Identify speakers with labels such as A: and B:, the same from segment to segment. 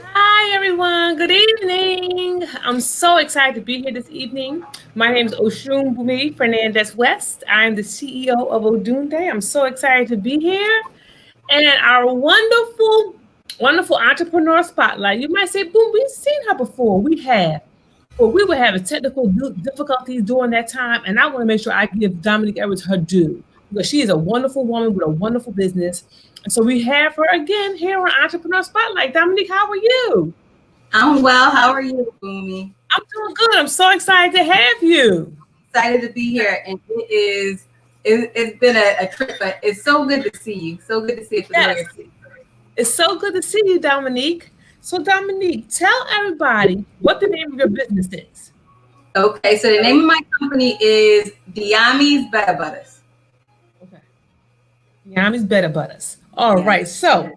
A: Hi, everyone. Good evening. I'm so excited to be here this evening. My name is Oshunbumi Fernandez West. I'm the CEO of Odunde. I'm so excited to be here. And our wonderful entrepreneur spotlight. You might say, Boom, we've seen her before. We have. But we were having technical difficulties during that time. And I want to make sure I give Dominique Edwards her due because she is a wonderful woman with a wonderful business. And so we have her again here on Entrepreneur Spotlight. Dominique, how are you?
B: I'm well. How are you, Boomy?
A: I'm doing good. I'm so excited to have you.
B: Excited to be here. And it's been a trip, but it's so good to see you. So good to see you.
A: Yes. It's so good to see you, Dominique. So, Dominique, tell everybody what the name of your business is.
B: Okay, so the name of my company is Diami's Better Butters.
A: Okay. Diami's Better Butters. All right. So,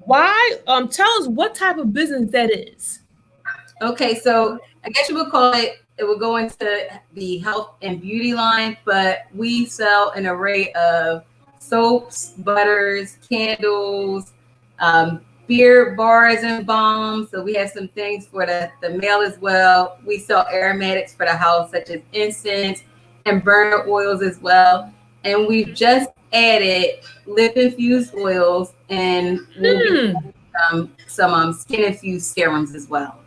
A: why? Tell us what type of business that is.
B: Okay, so I guess you would call it. It would go into the health and beauty line, but we sell an array of soaps, butters, candles, beer bars and balms. So we have some things for the male as well. We sell aromatics for the house, such as incense and burner oils as well. And we've just added lip infused oils and we'll be some skin infused serums as well.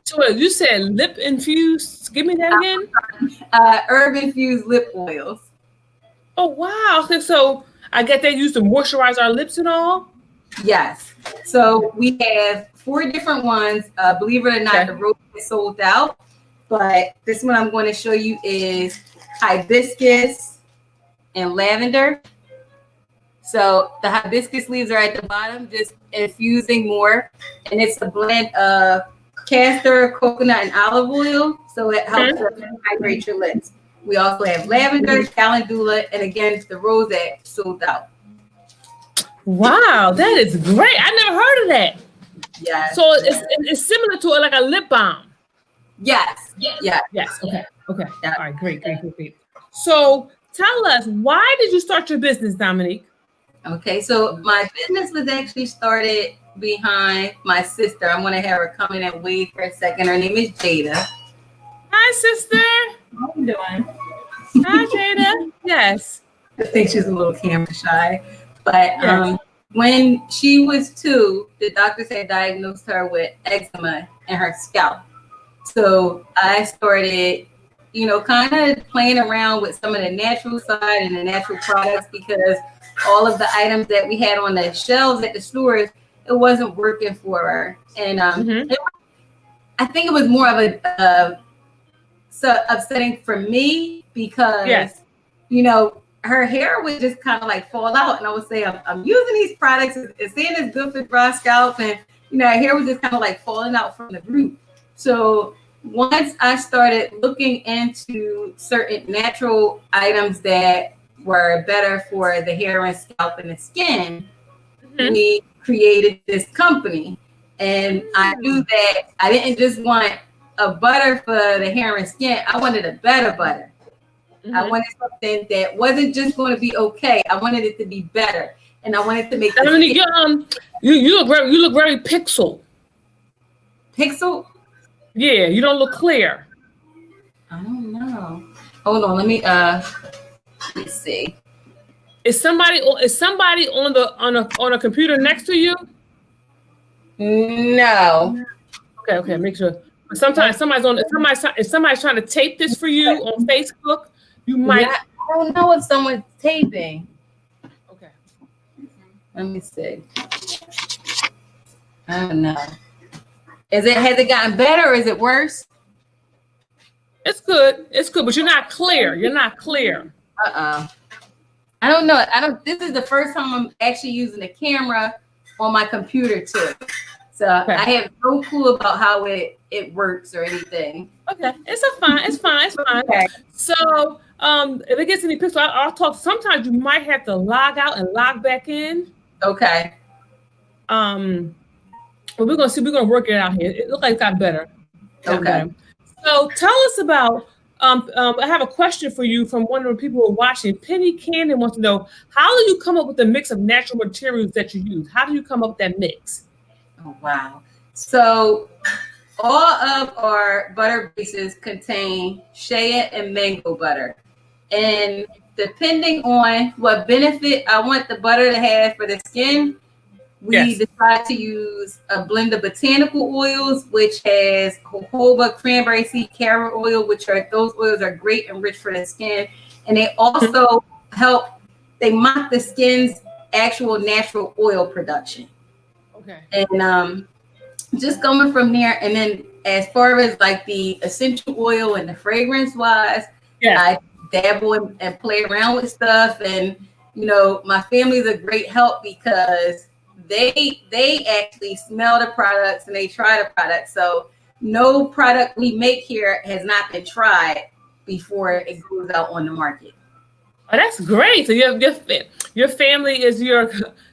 A: So you said lip infused. Give me that again.
B: Herb infused lip oils.
A: Oh wow! Okay, so I get they use to moisturize our lips and all.
B: Yes. So we have 4 different ones. Believe it or not, the rose is sold out. But this one I'm going to show you is hibiscus and lavender. So the hibiscus leaves are at the bottom, just infusing more. And it's a blend of castor, coconut, and olive oil. So it helps to hydrate your lips. We also have lavender, calendula, and again, the rose sold out.
A: Wow, that is great. I never heard of that.
B: Yes.
A: So it's similar to like a lip balm.
B: Yes.
A: Yes. Okay. Yeah. All right. Great. So tell us, why did you start your business, Dominique?
B: Okay. So my business was actually started behind my sister. I'm going to have her come in and wave for a second. Her name is Jada.
A: Hi, sister.
B: How you doing?
A: Hi, Jada. Yes.
B: I think she's a little camera shy. But when she was 2, the doctors had diagnosed her with eczema in her scalp. So I started, kind of playing around with some of the natural side and the natural products because all of the items that we had on the shelves at the stores, it wasn't working for her. And I think it was more of a upsetting for me because, her hair would just kind of like fall out. And I would say, I'm using these products. It's saying it's good for dry scalp. And, her hair was just kind of like falling out from the root. So once I started looking into certain natural items that were better for the hair and scalp and the skin, we created this company. And I knew that I didn't just want a butter for the hair and skin. I wanted a better butter. I wanted something that wasn't just going to be okay. I wanted it to be better, and I wanted to make.
A: You look very pixel.
B: Pixel?
A: Yeah, you don't look clear.
B: I don't know. Hold on, let me see.
A: Is somebody on a computer next to you?
B: No.
A: Okay, make sure. Sometimes if somebody's trying to tape this for you on Facebook, you might.
B: I don't know if someone's taping.
A: Okay.
B: Let me see. I don't know. Has it gotten better or is it worse?
A: It's good, but you're not clear.
B: I don't know. This is the first time I'm actually using a camera on my computer too. So I have no clue about how it works or anything.
A: Okay, it's fine. Okay. So if it gets any pixel, I'll talk. Sometimes you might have to log out and log back in.
B: Okay.
A: But we're gonna work it out here. It looks like it got better.
B: Okay.
A: So tell us about I have a question for you from one of the people who are watching. Penny Cannon wants to know, how do you come up with the mix of natural materials that you use? How do you come up with that mix?
B: Oh, wow. So all of our butter bases contain shea and mango butter. And depending on what benefit I want the butter to have for the skin, we decide to use a blend of botanical oils, which has jojoba, cranberry seed, carrot oil, those oils are great and rich for the skin. And they also they mock the skin's actual natural oil production.
A: Okay.
B: And just going from there, and then as far as like the essential oil and the fragrance wise, I dabble and play around with stuff. And my family's a great help because they actually smell the products and they try the products. So no product we make here has not been tried before it goes out on the market.
A: Oh, that's great. So your family is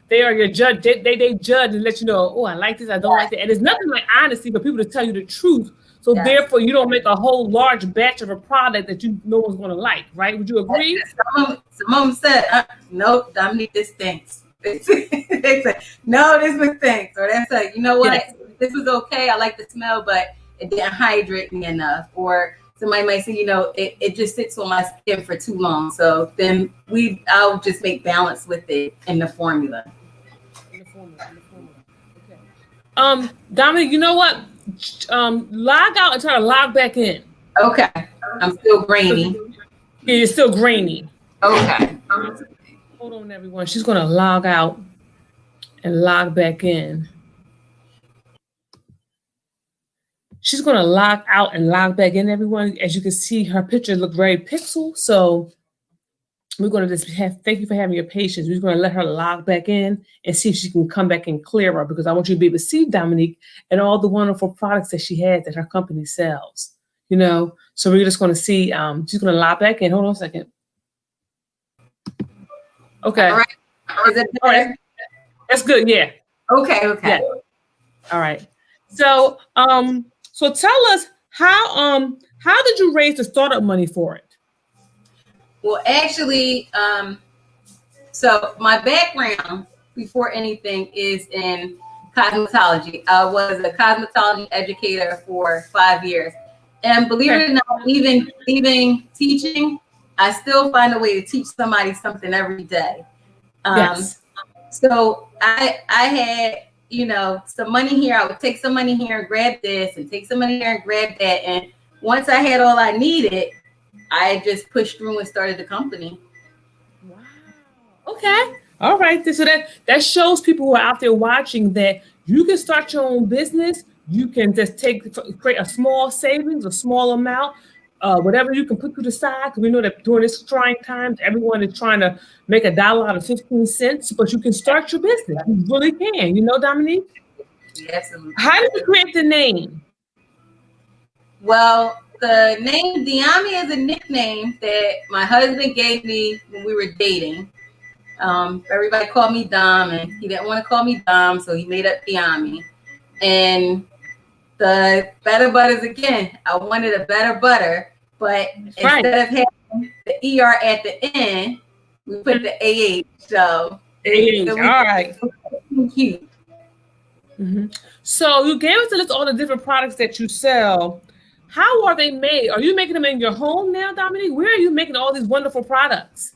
A: they are your judge. They judge and let you know, oh, I like this, I don't like that. And there's nothing like honesty for people to tell you the truth. So therefore, you don't make a whole large batch of a product that no one's going to like, right? Would you agree?
B: Some of them said, no, Dominique, this stinks. They said, no, this one stinks. Or they said, you know what, this was okay. I like the smell, but it didn't hydrate me enough. Or somebody might say, it just sits on my skin for too long. So then I'll just make balance with it in the formula.
A: Okay. Dominique, you know what? Log out and try to log back in.
B: Okay. I'm still grainy.
A: Yeah, you're still grainy.
B: Okay.
A: Hold on, everyone. She's going to log out and log back in. She's going to log out and log back in, everyone. As you can see, her picture looked very pixel. So we're going to just thank you for having your patience. We're going to let her log back in and see if she can come back in clearer, because I want you to be able to see Dominique and all the wonderful products that she has that her company sells. So we're just going to see. She's going to log back in. Hold on a second. Okay.
B: All right. Is it
A: all right? That's good. Yeah.
B: Okay.
A: Yeah. All right. So so tell us how did you raise the startup money for it?
B: Well, actually, so my background before anything is in cosmetology. I was a cosmetology educator for 5 years. And believe it or not, even leaving teaching, I still find a way to teach somebody something every day. So I had, some money here. I would take some money here and grab this and take some money here and grab that. And once I had all I needed, I just pushed through and started the company.
A: Wow. Okay. All right. So that shows people who are out there watching that you can start your own business. You can just create a small savings, a small amount, whatever you can put to the side. Because we know that during this trying times, everyone is trying to make $1 out of 15 cents. But you can start your business. You really can. Dominique?
B: Yes.
A: How did you create the name?
B: Well, the name Diami is a nickname that my husband gave me when we were dating. Everybody called me Dom, and he didn't want to call me Dom, so he made up Diami. And the better butters, again, I wanted a better butter, but instead of having the ER at the end, we put the AH. So
A: AH, all right.
B: Cute.
A: Mm-hmm. So you gave us a list of all the different products that you sell. How are they made? Are you making them in your home now, Dominique? Where are you making all these wonderful products?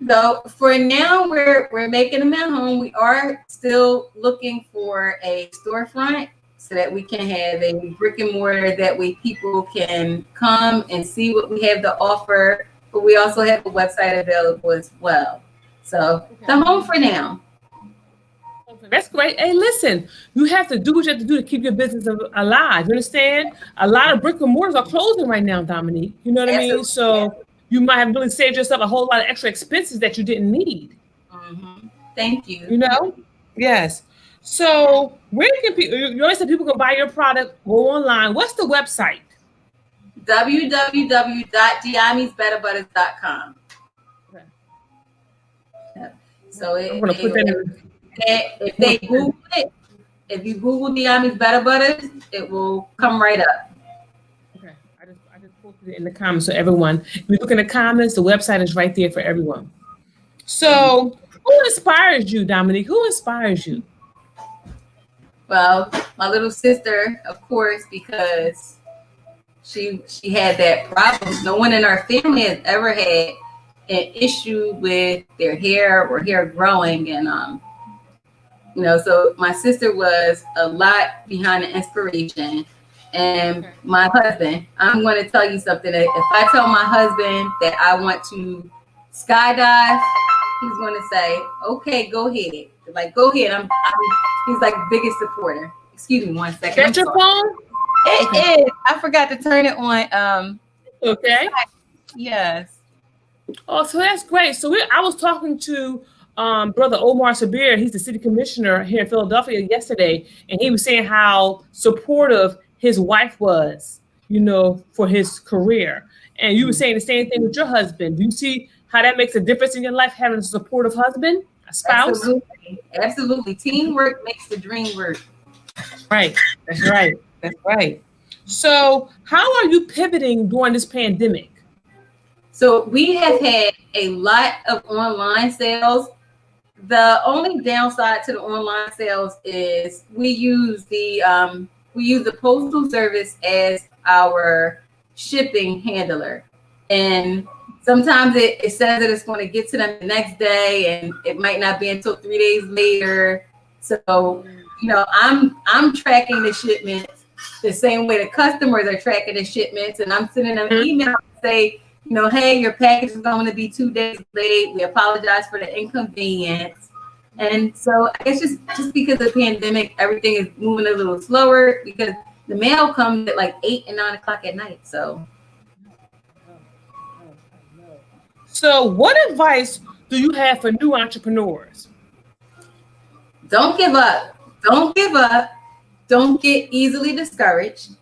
B: So for now, we're making them at home. We are still looking for a storefront so that we can have a brick and mortar that way people can come and see what we have to offer. But we also have a website available as well. So the home for now.
A: That's great. Hey, listen, you have to do what you have to do to keep your business alive. You understand? A lot of brick and mortars are closing right now, Dominique. You know what I mean? So you might have really saved yourself a whole lot of extra expenses that you didn't need.
B: Mm-hmm. Thank you.
A: Yes. So where can people, you always said people can buy your product, go online. What's the website?
B: www.diamisbetterbutters.com.
A: Okay.
B: So
A: I'm going to put that in.
B: If they Google it, if you Google Diami's Better Butters, it will come right up.
A: Okay, I just We'll put it in the comments so everyone, if you look in the comments, the website is right there for everyone. So who inspires you, Dominique? Who inspires you?
B: Well, my little sister, of course, because she had that problem. No one in our family has ever had an issue with their hair or hair growing, and so my sister was a lot behind the inspiration. And my husband, I'm going to tell you something. That if I tell my husband that I want to skydive, he's going to say, "Okay, go ahead. Like, go ahead." He's like biggest supporter. Excuse me 1 second.
A: That's your phone?
B: It is. I forgot to turn it on.
A: Okay.
B: Yes.
A: Oh, so that's great. So I was talking to Brother Omar Sabir. He's the city commissioner here in Philadelphia yesterday, and he was saying how supportive his wife was, for his career. And you were saying the same thing with your husband. Do you see how that makes a difference in your life, having a supportive husband, a spouse?
B: Absolutely. Teamwork makes the dream work.
A: Right. That's right. That's right. So how are you pivoting during this pandemic?
B: So we have had a lot of online sales. The only downside to the online sales is we use the postal service as our shipping handler, and sometimes it says that it's going to get to them the next day, and it might not be until 3 days later. So I'm tracking the shipments the same way the customers are tracking the shipments, and I'm sending them emails to say, hey, your package is going to be 2 days late. We apologize for the inconvenience. And so I guess just because of the pandemic, everything is moving a little slower because the mail comes at like 8 and 9 o'clock at night. So
A: what advice do you have for new entrepreneurs?
B: Don't give up. Don't give up. Don't get easily discouraged,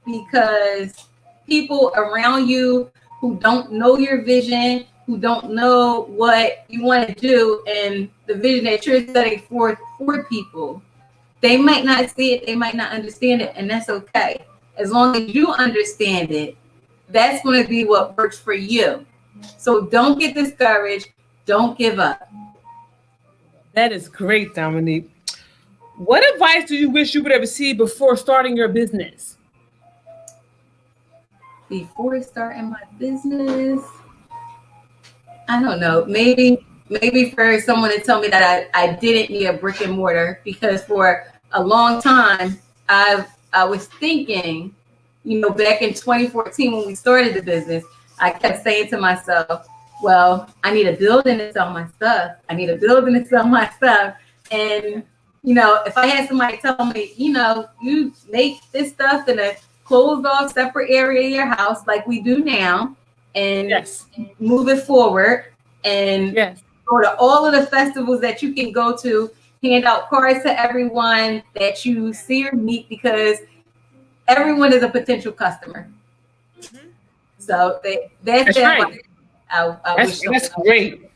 B: because people around you who don't know your vision, who don't know what you want to do and the vision that you're setting forth for people, they might not see it, they might not understand it, and that's okay. As long as you understand it, that's going to be what works for you. So don't get discouraged. Don't give up.
A: That is great, Dominique. What advice do you wish you would have received before starting your business?
B: Before starting my business, I don't know. Maybe for someone to tell me that I didn't need a brick and mortar, because for a long time I was thinking, back in 2014 when we started the business, I kept saying to myself, well, I need a building to sell my stuff. I need a building to sell my stuff. And if I had somebody tell me, you make this stuff in a closed off separate area of your house like we do now, and
A: yes,
B: move it forward, and
A: yes,
B: go to all of the festivals that you can go to, hand out cards to everyone that you see or meet, because everyone is a potential customer. Mm-hmm. So that's
A: right. That's great.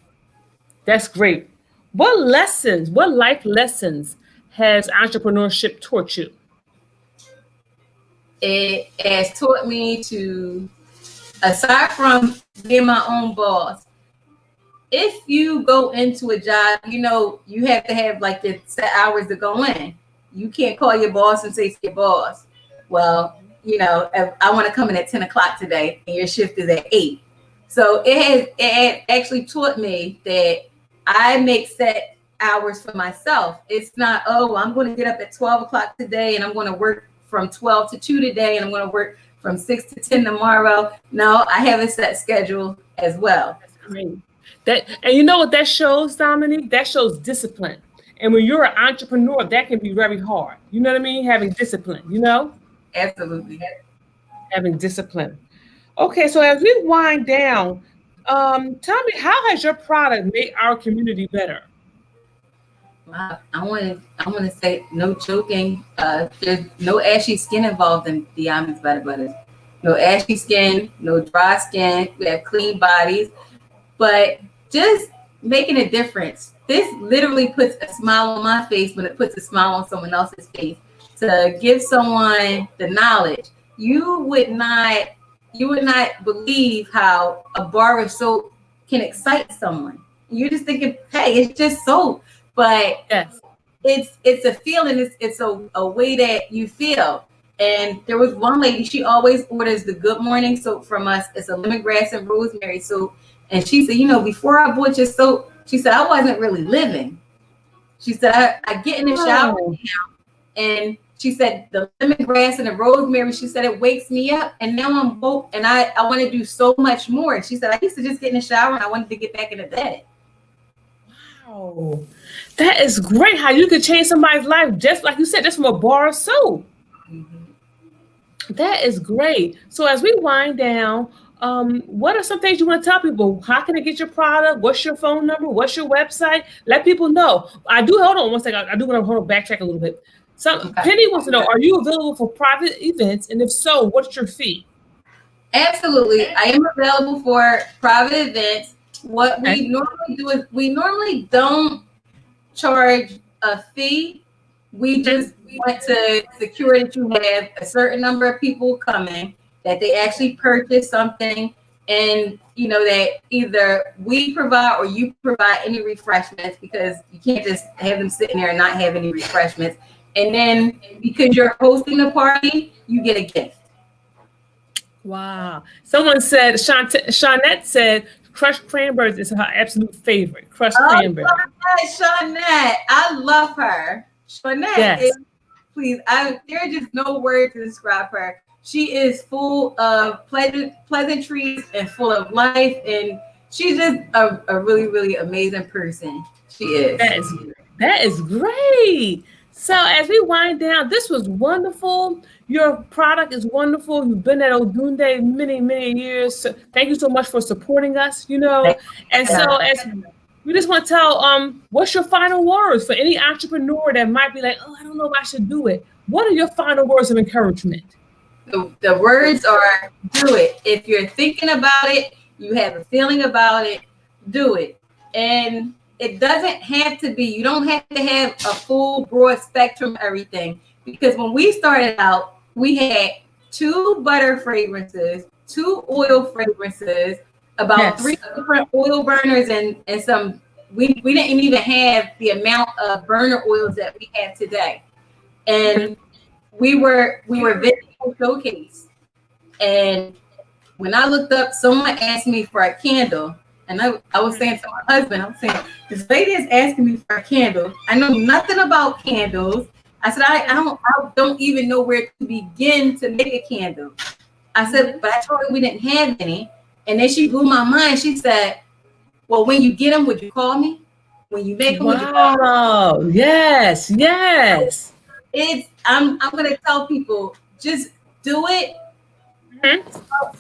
A: That's great. What life lessons has entrepreneurship taught you?
B: It has taught me to, aside from being my own boss, if you go into a job, you have to have like the set hours to go in. You can't call your boss and say to your boss, well, if I want to come in at 10 o'clock today and your shift is at 8. So it had actually taught me that I make set hours for myself. It's not, I'm going to get up at 12 o'clock today and I'm going to work from 12 to 2 today, and I'm going to work from 6 to 10 tomorrow. No, I have a set schedule as well.
A: That's great. And you know what that shows, Dominique? That shows discipline. And when you're an entrepreneur, that can be very hard. You know what I mean? Having discipline,
B: Absolutely.
A: Having discipline. Okay, so as we wind down, tell me, how has your product made our community better?
B: Wow. I want to say, no joking. There's no ashy skin involved in the Almonds Butter Butters. No ashy skin, no dry skin. We have clean bodies, but just making a difference. This literally puts a smile on my face when it puts a smile on someone else's face. To give someone the knowledge, you would not you would not believe how a bar of soap can excite someone. You're just thinking, hey, it's just soap, but
A: Yes.
B: it's a feeling. It's a way that you feel. And there was one lady, she always orders the Good Morning soap from us. It's a lemongrass and rosemary soap. And she said, before I bought your soap, she said, I wasn't really living. She said, I get in the shower now, and she said, the lemongrass and the rosemary, she said, it wakes me up. And now I'm woke, and I want to do so much more. She said, I used to just get in the shower, and I wanted to get back into bed.
A: Wow. That is great how you can change somebody's life, just like you said, just from a bar of soap. That is great. So as we wind down, what are some things you want to tell people? How can they get your product? What's your phone number? What's your website? Let people know. Hold on one second. I do want to backtrack a little bit. Penny wants to know, are you available for private events? And if so, what's your fee?
B: Absolutely. I am available for private events. What we normally do is we normally don't charge a fee. We just want to secure that you have a certain number of people coming, that they actually purchase something, and that either we provide or you provide any refreshments, because you can't just have them sitting there and not have any refreshments. And then because you're hosting the party, you get a gift.
A: Wow. Someone said, Shawnette said, crushed cranberries is her absolute favorite. Crushed cranberries.
B: Shawnette, I love her. Shawnette, please, there are just no words to describe her. She is full of pleasantries and full of life, and she's just a really, really amazing person. She is.
A: That is great. So as we wind down, this was wonderful. Your product is wonderful. You've been at Odunde many, many years. So thank you so much for supporting us, And so as we just want to tell, what's your final words for any entrepreneur that might be like, I don't know if I should do it. What are your final words of encouragement?
B: The words are, do it. If you're thinking about it, you have a feeling about it, do it. And it doesn't have to be, you don't have to have a full broad spectrum of everything. Because when we started out, we had 2 butter fragrances, 2 oil fragrances, about 3 different oil burners, and some, we didn't even have the amount of burner oils that we have today. And we were video showcase. And when I looked up, someone asked me for a candle. And I was saying to my husband, I was saying, this lady is asking me for a candle. I know nothing about candles. I said, I don't even know where to begin to make a candle. I said, but I told her we didn't have any. And then she blew my mind. She said, well, when you get them, would you call me? When you make them, would you call me?
A: Yes.
B: I'm going to tell people, just do it.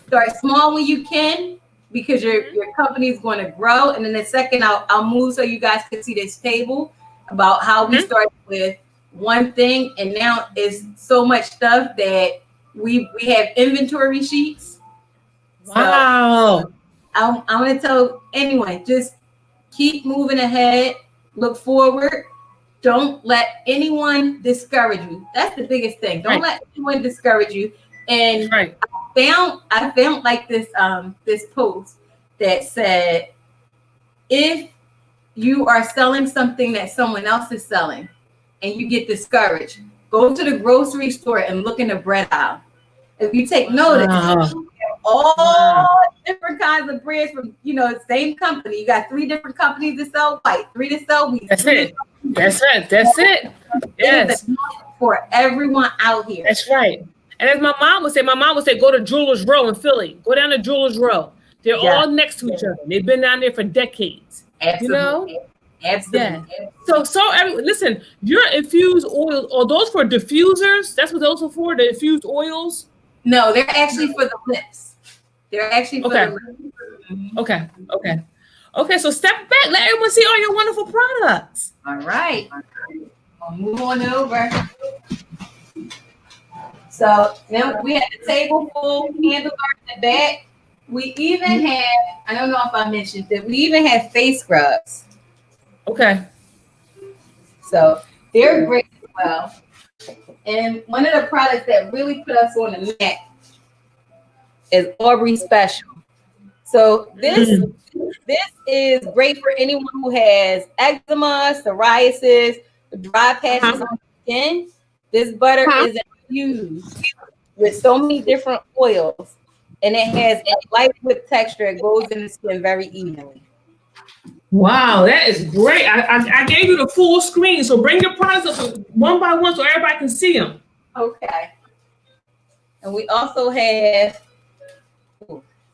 B: Start small when you can, because your company is going to grow. And then the second, I'll move so you guys can see this table about how we started with one thing, and now it's so much stuff that we have inventory sheets.
A: Wow.
B: So I'm going to tell anyone, just keep moving ahead, look forward. Don't let anyone discourage you. That's the biggest thing. Don't let anyone discourage you. And I found like this post that said, if you are selling something that someone else is selling and you get discouraged, go to the grocery store and look in the bread aisle. If you take notice, all different kinds of breads from the same company. You got 3 different companies that sell white, 3 that sell wheat.
A: That's it. Yes.
B: For everyone out here.
A: That's right. And as my mom would say, go to Jewelers Row in Philly. Go down to Jewelers Row. They're all next to each other. They've been down there for decades.
B: Absolutely. Absolutely.
A: Yeah. So listen, your infused oils, are those for diffusers? That's what those are for, the infused oils?
B: No, they're actually for the lips. They're actually for the lips.
A: Okay, so step back. Let everyone see all your wonderful products.
B: All right. I'll move on over. So now we have the table full, candles are in the back. We even have, I don't know if I mentioned it, we even have face scrubs.
A: Okay.
B: So they're great as well. And one of the products that really put us on the map is Aubrey Special. So this is great for anyone who has eczema, psoriasis, dry patches on the skin. This butter is infused with so many different oils, and it has a light whip texture. It goes in the skin very evenly.
A: Wow, that is great. I gave you the full screen, so bring your products up one by one so everybody can see them.
B: Okay. And we also have,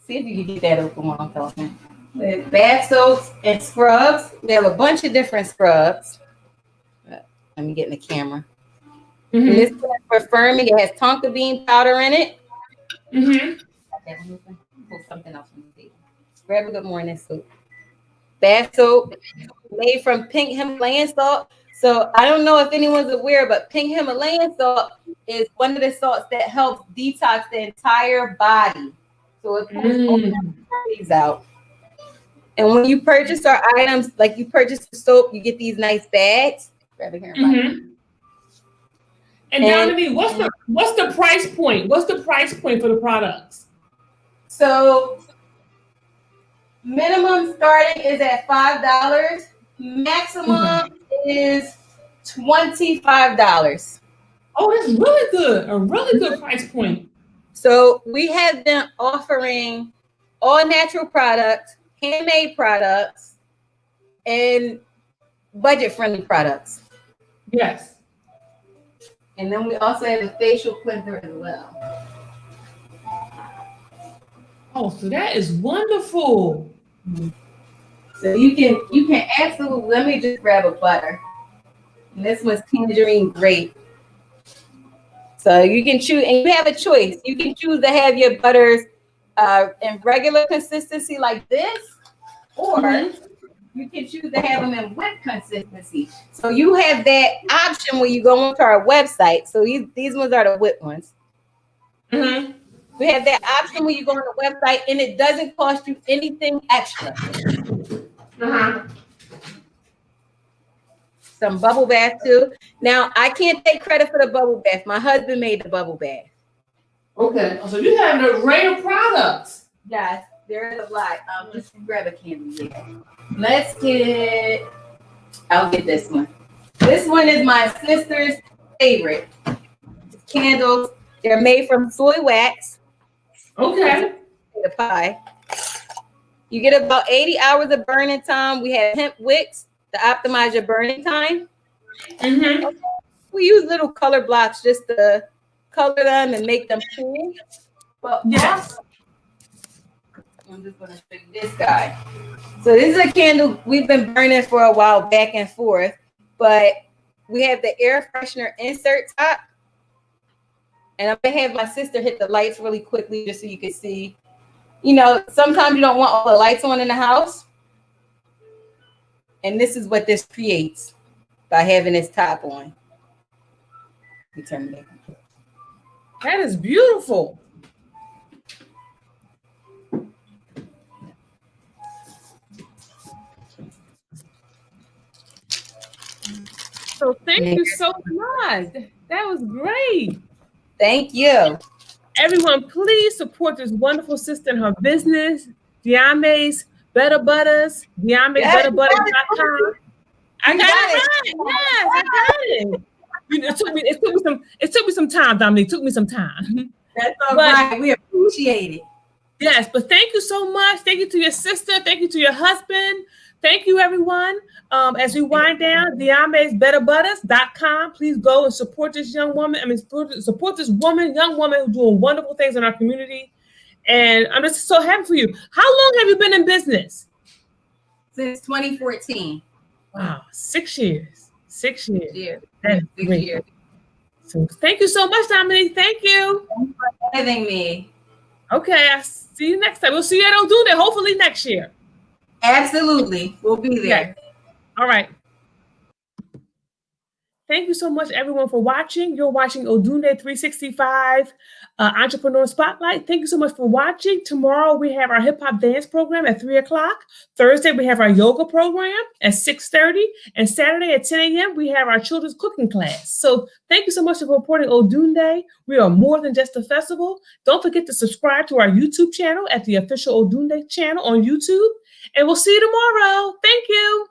B: see if you can get that open while I'm talking. With bath soaps and scrubs. We have a bunch of different scrubs. Let me get in the camera. And this is for firming. It has tonka bean powder in it. Pull something else from the table. Grab a good morning soap. Bath soap made from pink Himalayan salt. So I don't know if anyone's aware, but pink Himalayan salt is one of the salts that helps detox the entire body. So it pulls all the impurities out. And when you purchase our items, like you purchase the soap, you get these nice bags. Grab it here.
A: And Dominique, what's the price point? What's the price point for the products?
B: So minimum starting is at $5. Maximum is $25.
A: Oh, that's really good. A really good price point.
B: So we have been offering all natural products, handmade products, and budget-friendly products.
A: Yes.
B: And then we also have a facial cleanser as well.
A: Oh, so that is wonderful.
B: So you can absolutely, let me just grab a butter. And this one's tangerine grape. So you can choose, and you have a choice. You can choose to have your butters in regular consistency like this, or you can choose to have them in whipped consistency. So you have that option when you go onto our website. So these ones are the whipped ones. We have that option when you go on the website, and it doesn't cost you anything extra. Some bubble bath too. Now I can't take credit for the bubble bath. My husband made the bubble bath.
A: Okay, so you have an array of products.
B: Yes, there is a lot. Just grab a candle here. Let's get. I'll get this one. This one is my sister's favorite. Candles. They're made from soy wax.
A: Okay.
B: The pie. You get about 80 hours of burning time. We have hemp wicks to optimize your burning time. We use little color blocks just to color them and make them cool. But yes, I'm just gonna show you this guy. So this is a candle we've been burning for a while, back and forth. But we have the air freshener insert top. And I'm gonna have my sister hit the lights really quickly just so you can see. You know, sometimes you don't want all the lights on in the house. And this is what this creates by having this top on. Let me turn it back.
A: That is beautiful. So thank you so much. That was great.
B: Thank you.
A: Everyone, please support this wonderful sister in her business, Diame's Better Butters, DiameBetterButters.com. I got it right. Yes, I got it. It took me some time, Dominique. It took me some time.
B: That's all right. We appreciate it.
A: Yes, but thank you so much. Thank you to your sister. Thank you to your husband. Thank you, everyone. As we wind down, DiameBetterButters.com. Please go and support this young woman. Support this young woman who's doing wonderful things in our community. And I'm just so happy for you. How long have you been in business?
B: Since 2014.
A: Wow, 6 years. 6 years.
B: Yeah.
A: That's
B: 6
A: great.
B: years.
A: So thank you so much, Dominique. Thank you.
B: Thanks for having me.
A: Okay, I'll see you next time. We'll see you at ODUNDE, hopefully next year.
B: Absolutely. We'll be there.
A: Okay. All right. Thank you so much, everyone, for watching. You're watching ODUNDE365 Entrepreneur Spotlight. Thank you so much for watching. Tomorrow, we have our hip-hop dance program at 3 o'clock. Thursday, we have our yoga program at 6:30. And Saturday at 10 a.m., we have our children's cooking class. So thank you so much for supporting Odunde. We are more than just a festival. Don't forget to subscribe to our YouTube channel at the official Odunde channel on YouTube. And we'll see you tomorrow. Thank you.